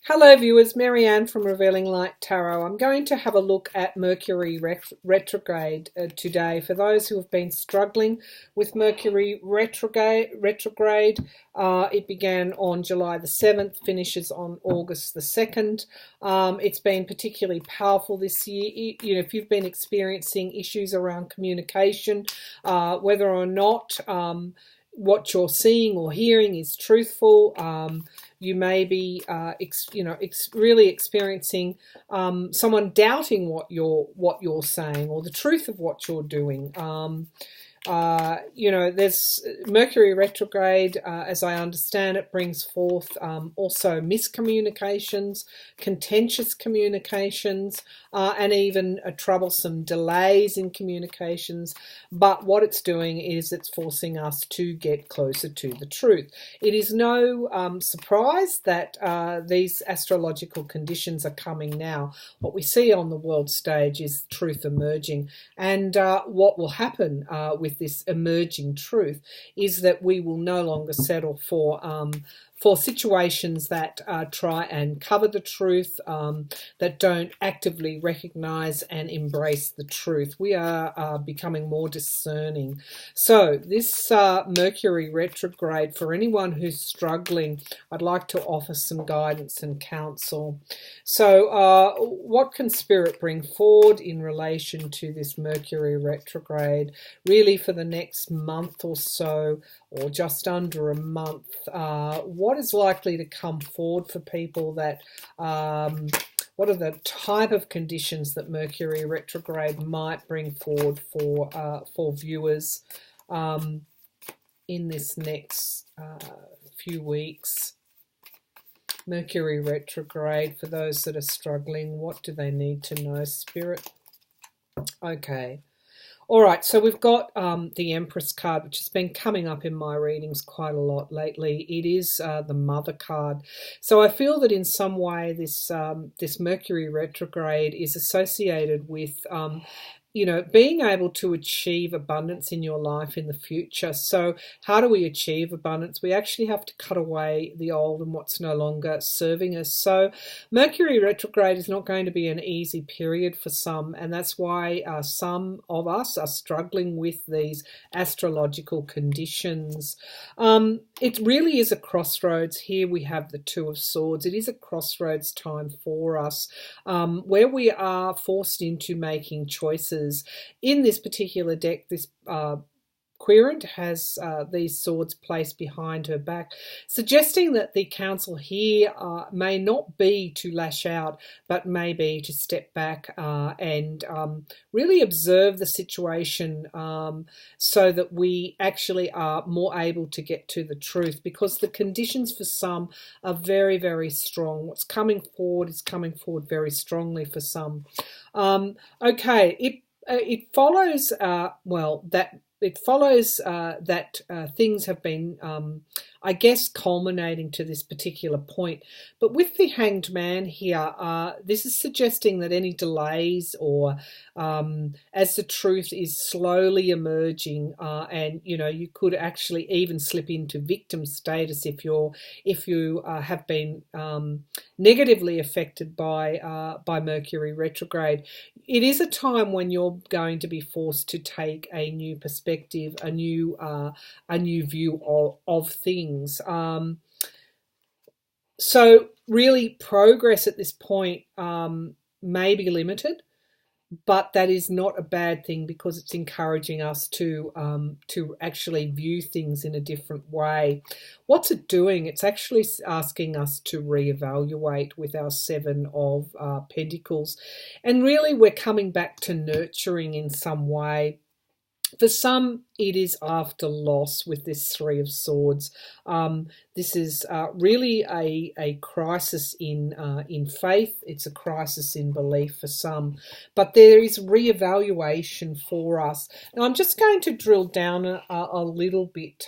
Hello viewers, Marianne from Revealing Light Tarot. I'm going to have a look at Mercury retrograde today. For those who have been struggling with Mercury retrograde, it began on July the 7th, finishes on August the 2nd. It's been particularly powerful this year. You know, if you've been experiencing issues around communication, whether or not what you're seeing or hearing is truthful, you may be, really experiencing someone doubting what you're saying or the truth of what you're doing. There's Mercury retrograde, as I understand it, brings forth also miscommunications, contentious communications, and even troublesome delays in communications. But what it's doing is it's forcing us to get closer to the truth. It is no surprise that these astrological conditions are coming now. What we see on the world stage is truth emerging, and what will happen with this emerging truth is that we will no longer settle for situations that try and cover the truth, that don't actively recognize and embrace the truth. We are becoming more discerning. So this Mercury retrograde, for anyone who's struggling, I'd like to offer some guidance and counsel. So what can Spirit bring forward in relation to this Mercury retrograde, really for the next month or so, or just under a month? What is likely to come forward for people that what are the type of conditions that Mercury retrograde might bring forward for viewers in this next few weeks? Mercury retrograde, for those that are struggling, what do they need to know, Spirit? Okay. All right, so we've got the Empress card, which has been coming up in my readings quite a lot lately. It is the Mother card. So I feel that in some way this Mercury retrograde is associated with being able to achieve abundance in your life in the future. So how do we achieve abundance? We actually have to cut away the old and what's no longer serving us. So Mercury retrograde is not going to be an easy period for some, and that's why some of us are struggling with these astrological conditions. It really is a crossroads. Here we have the Two of Swords. It is a crossroads time for us, where we are forced into making choices. In this particular deck, this querent has these swords placed behind her back, suggesting that the counsel here may not be to lash out, but may be to step back and really observe the situation, so that we actually are more able to get to the truth, because the conditions for some are very, very strong. What's coming forward is coming forward very strongly for some. It follows that things have been, culminating to this particular point. But with the Hanged Man here, this is suggesting that any delays or as the truth is slowly emerging, and you could actually even slip into victim status if you have been negatively affected by Mercury retrograde. It is a time when you're going to be forced to take a new perspective, a new view of things. So really, progress at this point may be limited, but that is not a bad thing, because it's encouraging us to actually view things in a different way. What's it doing? It's actually asking us to reevaluate with our Seven of Pentacles. And really, we're coming back to nurturing in some way. For some, it is after loss with this Three of Swords. This is really a crisis in faith. It's a crisis in belief for some. But there is reevaluation for us. Now, I'm just going to drill down a little bit.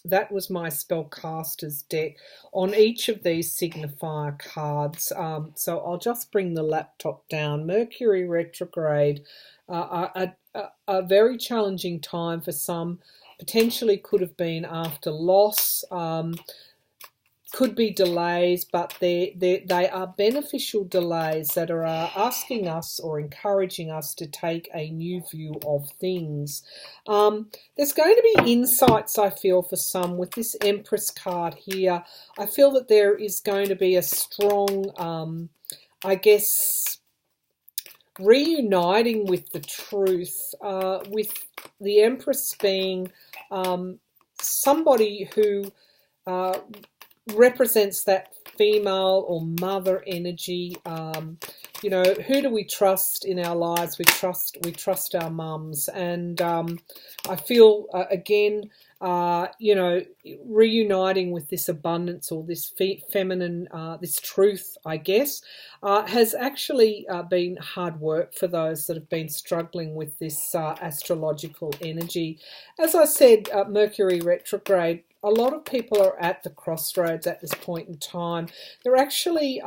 That was my spellcaster's deck on each of these signifier cards. So I'll just bring the laptop down. Mercury retrograde, a very challenging time for some. Potentially could have been after loss. could be delays, but they are beneficial delays that are asking us or encouraging us to take a new view of things. There's going to be insights, I feel, for some with this Empress card here. I feel that there is going to be a strong, I guess, reuniting with the truth, with the Empress being somebody who represents that female or mother energy. You know, who do we trust in our lives? We trust our mums, and I feel again, you know, reuniting with this abundance or this feminine, this truth, I guess, has actually been hard work for those that have been struggling with this astrological energy. As I said, Mercury retrograde, a lot of people are at the crossroads at this point in time. They're actually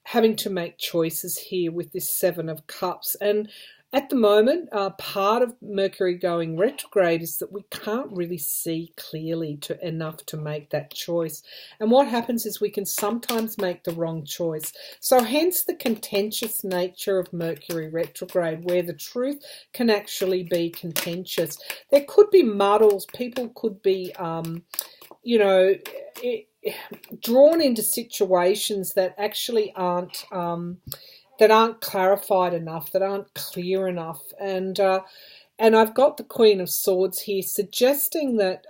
having to make choices here with this Seven of Cups. And at the moment, part of Mercury going retrograde is that we can't really see clearly enough to make that choice. And what happens is we can sometimes make the wrong choice. So hence the contentious nature of Mercury retrograde, where the truth can actually be contentious. There could be muddles. People could be, you know, drawn into situations that actually aren't clarified enough, that aren't clear enough. And I've got the Queen of Swords here suggesting that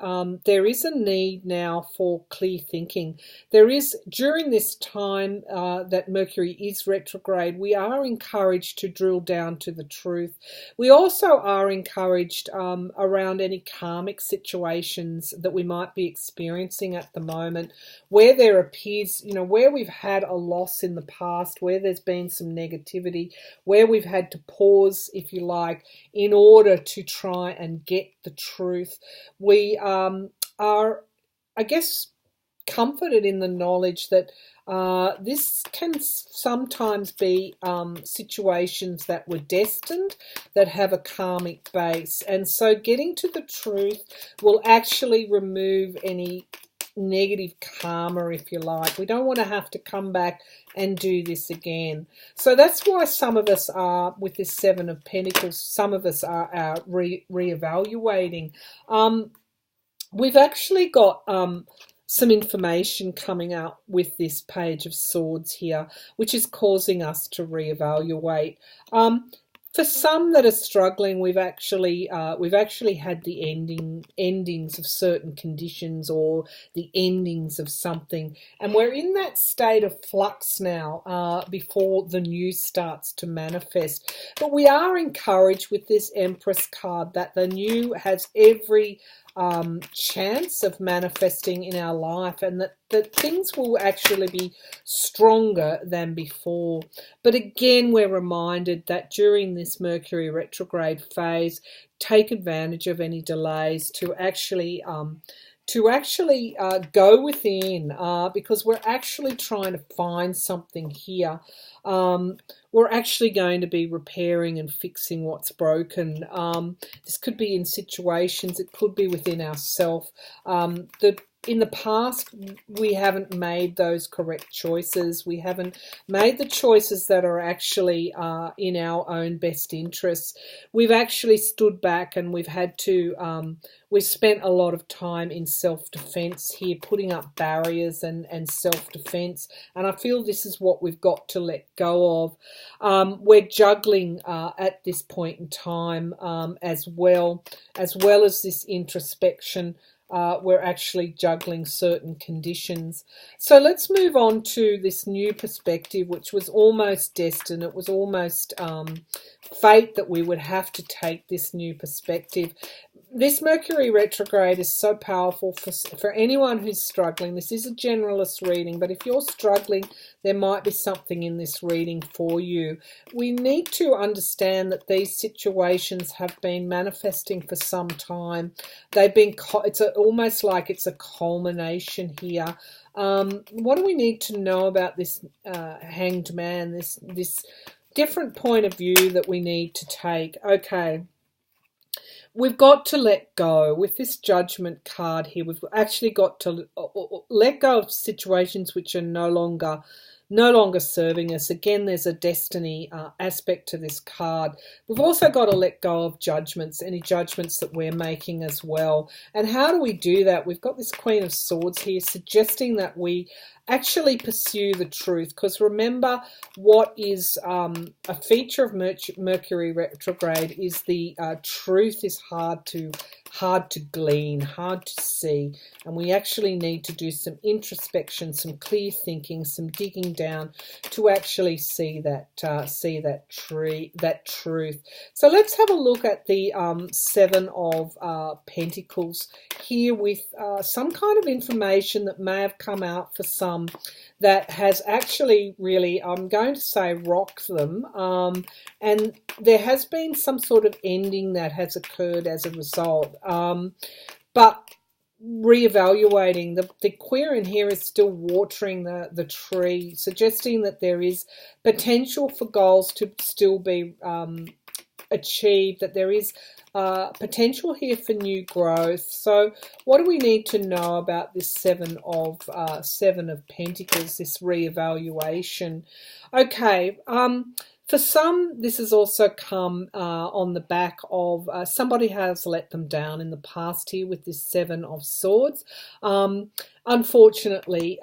there is a need now for clear thinking. There is, during this time that Mercury is retrograde, we are encouraged to drill down to the truth. We also are encouraged around any karmic situations that we might be experiencing at the moment, where there appears, you know, where we've had a loss in the past, where there's been some negativity, where we've had to pause, if you like, in order to try and get the truth. We are, I guess, comforted in the knowledge that this can sometimes be situations that were destined, that have a karmic base. And so getting to the truth will actually remove any negative karma, if you like. We don't want to have to come back and do this again. So that's why some of us are, with this Seven of Pentacles, some of us are reevaluating. We've actually got some information coming out with this Page of Swords here, which is causing us to reevaluate. For some that are struggling, we've actually had the endings of certain conditions, or the endings of something, and we're in that state of flux now before the new starts to manifest. But we are encouraged with this Empress card that the new has every chance of manifesting in our life, and that things will actually be stronger than before. But again, we're reminded that during this Mercury retrograde phase, take advantage of any delays to actually go within, because we're actually trying to find something here. We're actually going to be repairing and fixing what's broken. This could be in situations, it could be within ourselves. In the past, we haven't made those correct choices. We haven't made the choices that are actually in our own best interests. We've actually stood back, and we've had to, we've spent a lot of time in self-defense here, putting up barriers and self-defense. And I feel this is what we've got to let go of. We're juggling at this point in time as well as this introspection. We're actually juggling certain conditions. So let's move on to this new perspective, which was almost destined. It was almost fate that we would have to take this new perspective. This Mercury retrograde is so powerful for anyone who's struggling. This is a generalist reading, but if you're struggling, there might be something in this reading for you. We need to understand that these situations have been manifesting for some time. They've been, almost like it's a culmination here. What do we need to know about this Hanged Man, this different point of view that we need to take? Okay. we've got to let go. With this Judgment card here, we've actually got to let go of situations which are no longer serving us. Again, there's a destiny aspect to this card. We've also got to let go of judgments, any judgments that we're making as well. And how do we do that? We've got this Queen of Swords here suggesting that we actually pursue the truth, because remember, what is a feature of Mercury retrograde is the truth is hard to glean, hard to see, and we actually need to do some introspection, some clear thinking, some digging down to actually see that truth. So let's have a look at the Seven of Pentacles here, with some kind of information that may have come out for some that has actually really, I'm going to say, rocked them, and there has been some sort of ending that has occurred as a result, but reevaluating, the queer in here is still watering the tree, suggesting that there is potential for goals to still be achieved, that there is potential here for new growth. So what do we need to know about this Seven of Pentacles, this reevaluation? Okay, for some, this has also come on the back of somebody has let them down in the past here with this Seven of Swords. Unfortunately,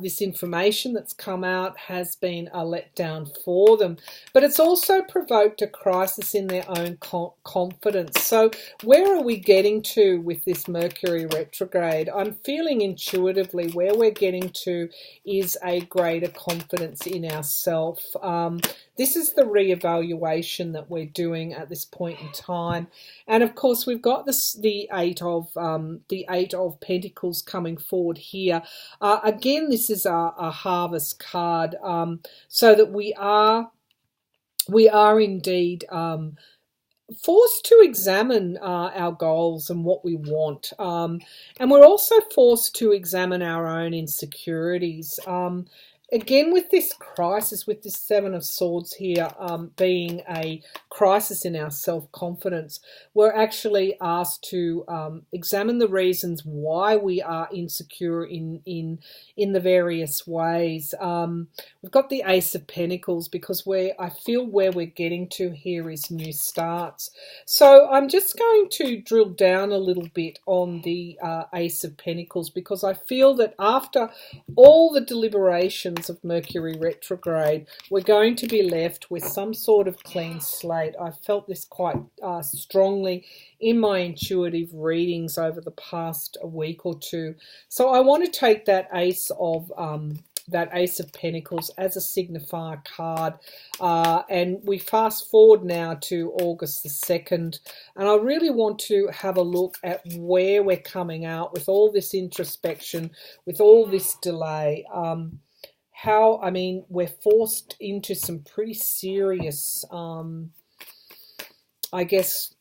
this information that's come out has been a letdown for them, but it's also provoked a crisis in their own confidence. So where are we getting to with this Mercury retrograde? I'm feeling intuitively where we're getting to is a greater confidence in ourselves. This is the reevaluation that we're doing at this point in time, and of course we've got the Eight of Pentacles coming forward here. Again, this is a harvest card, so that we are indeed forced to examine our goals and what we want, and we're also forced to examine our own insecurities. Again, with this crisis, with this Seven of Swords here being a crisis in our self-confidence, we're actually asked to examine the reasons why we are insecure in the various ways. We've got the Ace of Pentacles, because I feel where we're getting to here is new starts. So I'm just going to drill down a little bit on the Ace of Pentacles, because I feel that after all the deliberations of Mercury retrograde, we're going to be left with some sort of clean slate. I felt this quite strongly in my intuitive readings over the past week or two. So I want to take that Ace of Pentacles as a signifier card, and we fast forward now to August the 2nd, and I really want to have a look at where we're coming out with all this introspection, with all this delay. I mean, we're forced into some pretty serious, I guess,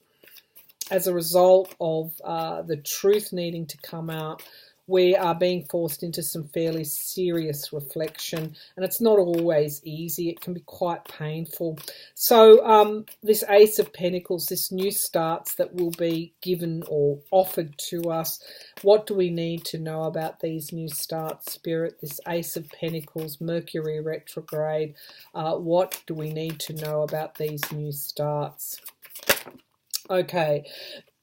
as a result of the truth needing to come out, we are being forced into some fairly serious reflection, and it's not always easy. It can be quite painful. So this Ace of Pentacles, this new starts that will be given or offered to us, what do we need to know about these new starts, Spirit? This Ace of Pentacles, Mercury retrograde, what do we need to know about these new starts? Okay,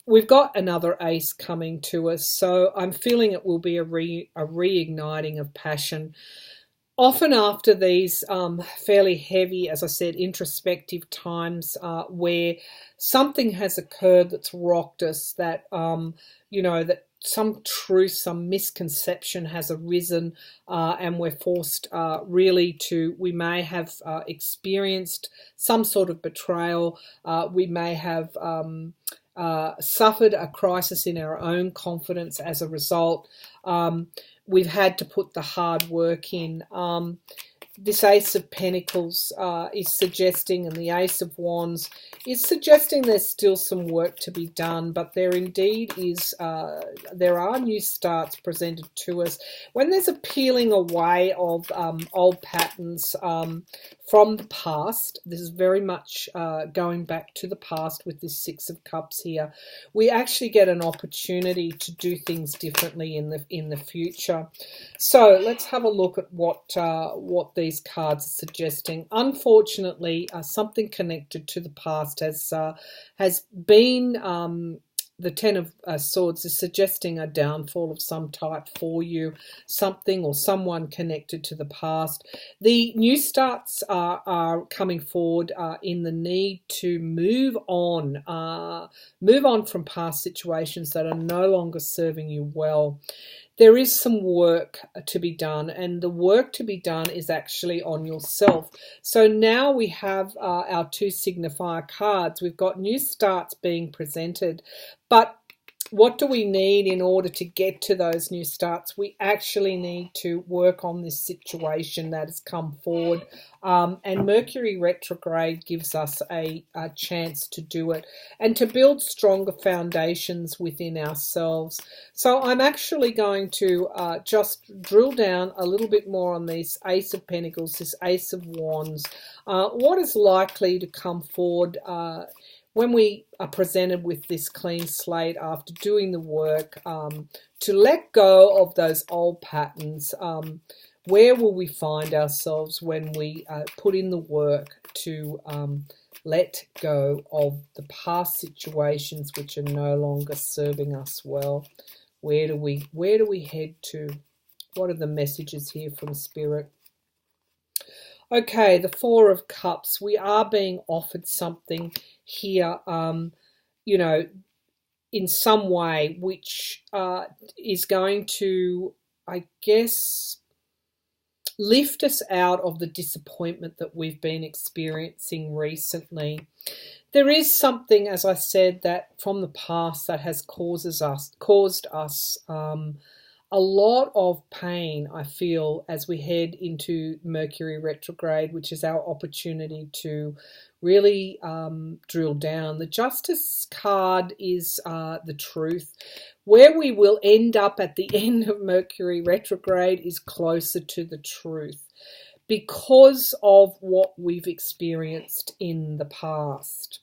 we've got another ace coming to us, so I'm feeling it will be a reigniting of passion. Often after these fairly heavy, as I said, introspective times where something has occurred that's rocked us, that, that some truth, some misconception has arisen, and we're forced really we may have experienced some sort of betrayal. We may have suffered a crisis in our own confidence as a result. We've had to put the hard work in. this Ace of Pentacles is suggesting, and the Ace of Wands is suggesting there's still some work to be done, but there indeed is, there are new starts presented to us. When there's a peeling away of old patterns from the past, this is very much going back to the past with this Six of Cups here, we actually get an opportunity to do things differently in the future. So let's have a look at what these cards are suggesting. Unfortunately, something connected to the past has been the Ten of Swords is suggesting a downfall of some type for you, something or someone connected to the past. The new starts are coming forward in the need to move on from past situations that are no longer serving you well. There is some work to be done, and the work to be done is actually on yourself. So now we have our two signifier cards. We've got new starts being presented, but what do we need in order to get to those new starts? We actually need to work on this situation that has come forward, and Mercury retrograde gives us a chance to do it and to build stronger foundations within ourselves. So I'm actually going to just drill down a little bit more on this Ace of Pentacles, this Ace of Wands. What is likely to come forward when we are presented with this clean slate after doing the work, to let go of those old patterns? Where will we find ourselves when we put in the work to let go of the past situations which are no longer serving us well? Where do we head to? What are the messages here from Spirit? Okay, the Four of Cups. We are being offered something here, you know, in some way, which is going to, I guess, lift us out of the disappointment that we've been experiencing recently. There is something, as I said, that from the past that has caused us a lot of pain, I feel, as we head into Mercury retrograde, which is our opportunity to really drill down. The Justice card is the truth. Where we will end up at the end of Mercury retrograde is closer to the truth because of what we've experienced in the past,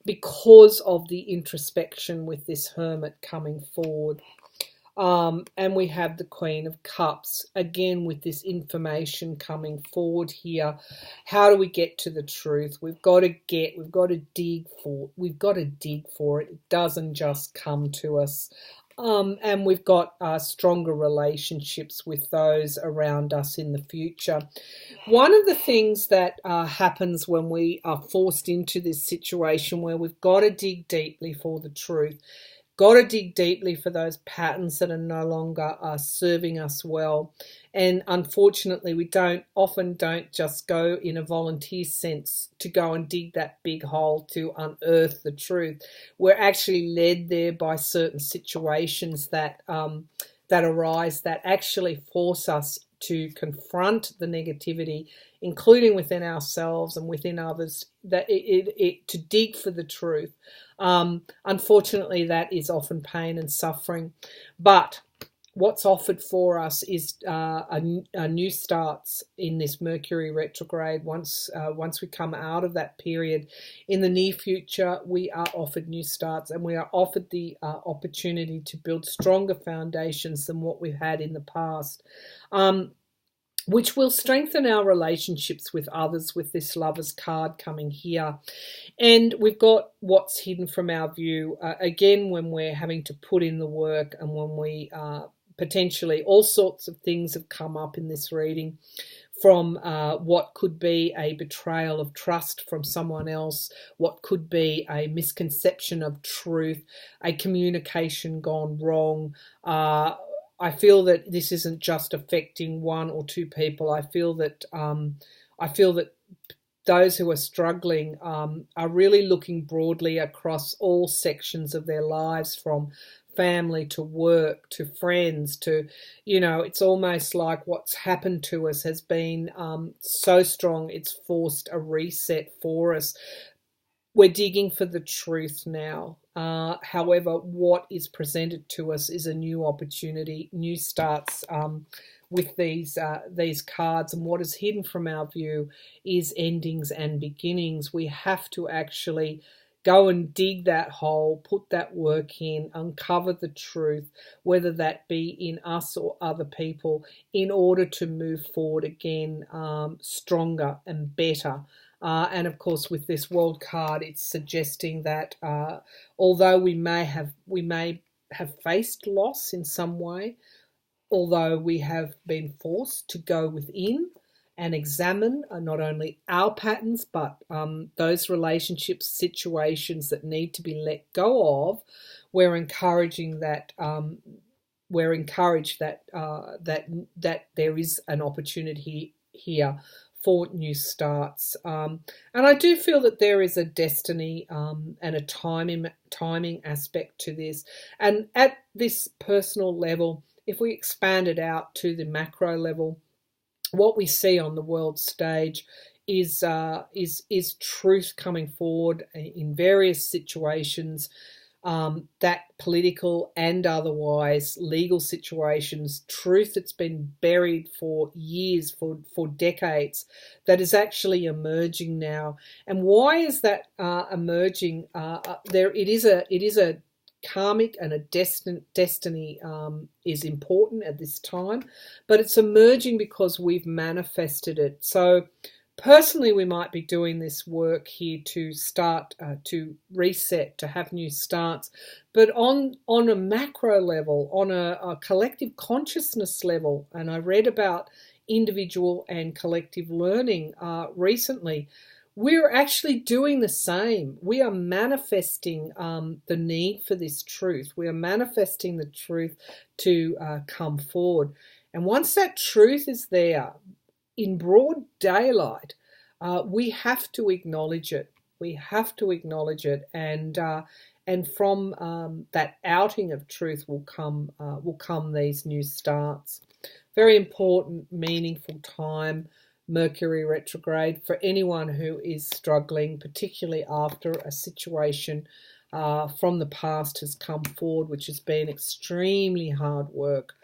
because of the introspection with this Hermit coming forward. And we have the Queen of Cups, again with this information coming forward here. How do we get to the truth? We've got to dig for it. It doesn't just come to us. And we've got stronger relationships with those around us in the future. One of the things that happens when we are forced into this situation where we've got to dig deeply for the truth, got to dig deeply for those patterns that are no longer serving us well. And unfortunately, we often don't just go in a volunteer sense to go and dig that big hole to unearth the truth. We're actually led there by certain situations that arise that actually force us to confront the negativity, including within ourselves and within others, to dig for the truth. Unfortunately, that is often pain and suffering. But what's offered for us is a new starts in this Mercury retrograde. Once we come out of that period, in the near future, we are offered new starts, and we are offered the opportunity to build stronger foundations than what we've had in the past, which will strengthen our relationships with others with this Lovers card coming here. And we've got what's hidden from our view, again, when we're having to put in the work, and when we potentially, all sorts of things have come up in this reading, from what could be a betrayal of trust from someone else, what could be a misconception of truth, a communication gone wrong. I feel that this isn't just affecting one or two people. I feel that those who are struggling are really looking broadly across all sections of their lives, from family, to work, to friends, to, you know, it's almost like what's happened to us has been so strong, it's forced a reset for us. We're digging for the truth now. However, what is presented to us is a new opportunity, new starts with these cards, and what is hidden from our view is endings and beginnings. We have to actually go and dig that hole, put that work in, uncover the truth, whether that be in us or other people, in order to move forward again stronger and better. And of course, with this world card, it's suggesting that although we may have faced loss in some way, although we have been forced to go within and examine not only our patterns but those relationships, situations that need to be let go of, we're encouraging that. We're encouraged that that there is an opportunity here for new starts, and I do feel that there is a destiny and a timing aspect to this. And at this personal level, if we expand it out to the macro level, what we see on the world stage is truth coming forward in various situations. That political and otherwise legal situations, truth that's been buried for years, for decades, that is actually emerging now. And why is that emerging? There, it is a karmic and a destiny is important at this time, but it's emerging because we've manifested it. So personally, we might be doing this work here to start to reset, to have new starts. But on a macro level, on a collective consciousness level, and I read about individual and collective learning recently, we're actually doing the same. We are manifesting the need for this truth. We are manifesting the truth to come forward. And once that truth is there, in broad daylight, we have to acknowledge it. We have to acknowledge it, and from that outing of truth will come these new starts. Very important, meaningful time. Mercury retrograde for anyone who is struggling, particularly after a situation from the past has come forward, which has been extremely hard work.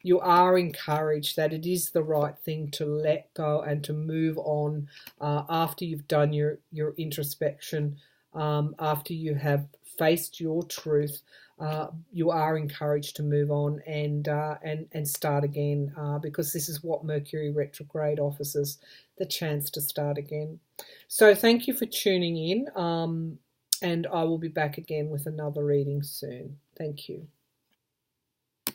You are encouraged that it is the right thing to let go and to move on after you've done your introspection, after you have faced your truth. You are encouraged to move on and start again, because this is what Mercury retrograde offers us, the chance to start again. So thank you for tuning in, and I will be back again with another reading soon. Thank you.